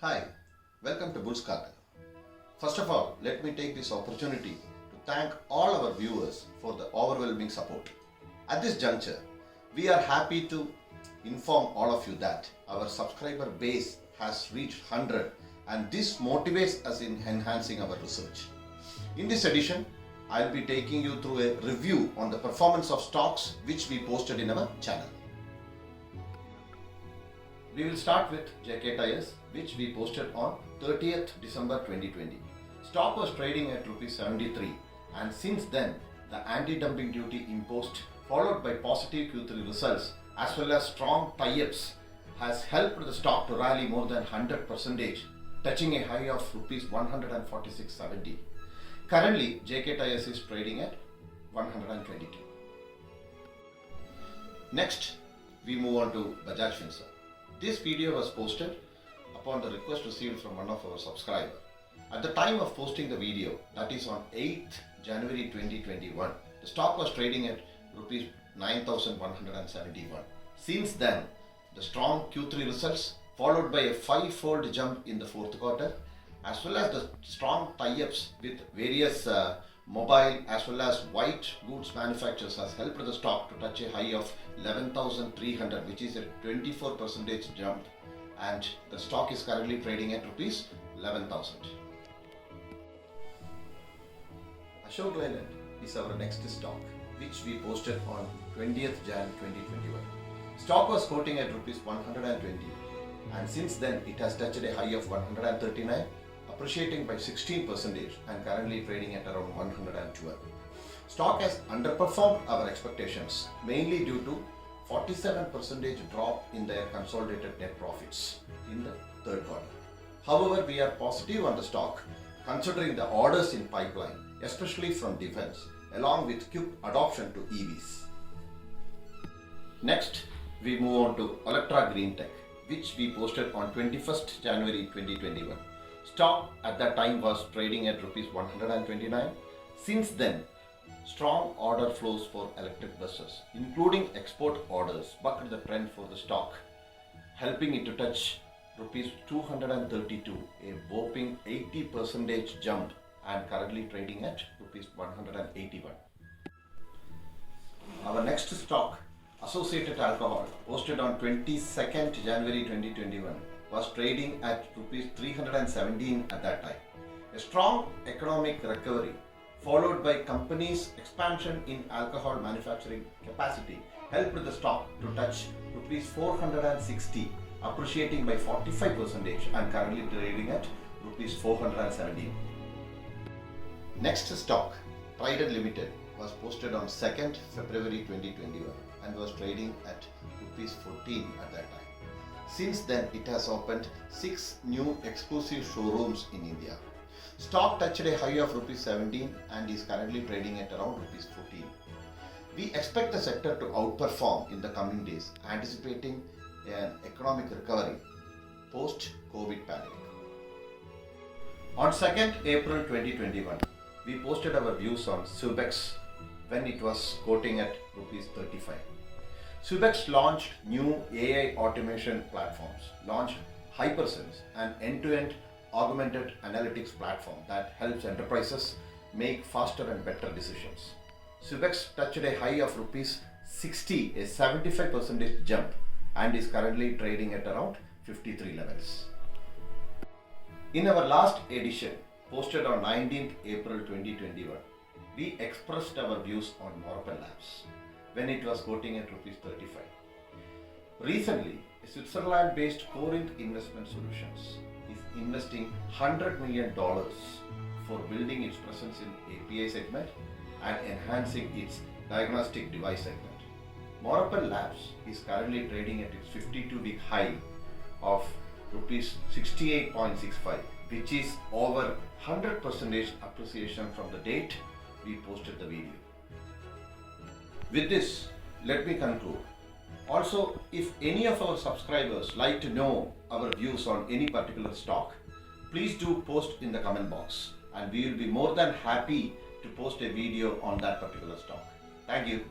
Hi, welcome to Bulls Cartel. First of all, let me take this opportunity to thank all our viewers for the overwhelming support. At this juncture, we are happy to inform all of you that our subscriber base has reached 100 and this motivates us in enhancing our research. In this edition, I'll be taking you through a review on the performance of stocks which we posted in our channel. We will start with JK Tyres, which we posted on 30th December 2020. Stock was trading at Rs 73 and since then the anti-dumping duty imposed followed by positive Q3 results as well as strong tie-ups has helped the stock to rally more than 100%, touching a high of Rs 146.70. Currently, JK Tyres is trading at 122. Next, we move on to Bajaj Finserv. This video was posted upon the request received from one of our subscribers. At the time of posting the video, that is on 8th January 2021, the stock was trading at Rs 9,171. Since then, the strong Q3 results followed by a 5-fold jump in the fourth quarter as well as the strong tie-ups with various mobile as well as white goods manufacturers has helped the stock to touch a high of 11,300, which is a 24% jump, and the stock is currently trading at Rs 11,000. Ashok Leyland is our next stock, which we posted on 20th Jan 2021. Stock was quoting at Rs 120 and since then it has touched a high of 139, appreciating by 16% and currently trading at around 112. Stock has underperformed our expectations mainly due to 47% drop in their consolidated net profits in the third quarter. However, we are positive on the stock considering the orders in pipeline, especially from defense, along with quick adoption to EVs. Next, we move on to Olectra Greentech, which we posted on 21st January 2021. Stock at that time was trading at Rs 129. Since then, strong order flows for electric buses, including export orders, bucked the trend for the stock, helping it to touch Rs 232, a whopping 80% jump, and currently trading at Rs 181. Our next stock, Associated Alcohol, posted on 22nd January 2021, was trading at Rs 317 at that time. A strong economic recovery followed by company's expansion in alcohol manufacturing capacity helped the stock to touch Rs 460, appreciating by 45% and currently trading at Rs 417. Next stock, Trident Limited, was posted on 2nd February 2021 and was trading at Rs 14 at that time. Since then, it has opened 6 new exclusive showrooms in India. Stock touched a high of Rs 17 and is currently trading at around Rs 14. We expect the sector to outperform in the coming days, anticipating an economic recovery post-COVID pandemic. On 2nd April 2021, we posted our views on Subex when it was quoting at Rs 35. Subex launched new AI automation platforms, launched HyperSense, an end-to-end augmented analytics platform that helps enterprises make faster and better decisions. Subex touched a high of Rs 60, a 75% jump, and is currently trading at around 53 levels. In our last edition, posted on 19th April 2021, we expressed our views on Morpel Labs when it was quoting at Rs 35. Recently, a Switzerland-based Corinth Investment Solutions is investing $100 million for building its presence in API segment and enhancing its diagnostic device segment. Morpel Labs is currently trading at its 52-week high of Rs 68.65, which is over 100% appreciation from the date we posted the video. With this, let me conclude. Also, if any of our subscribers like to know our views on any particular stock, please do post in the comment box and we will be more than happy to post a video on that particular stock. Thank you.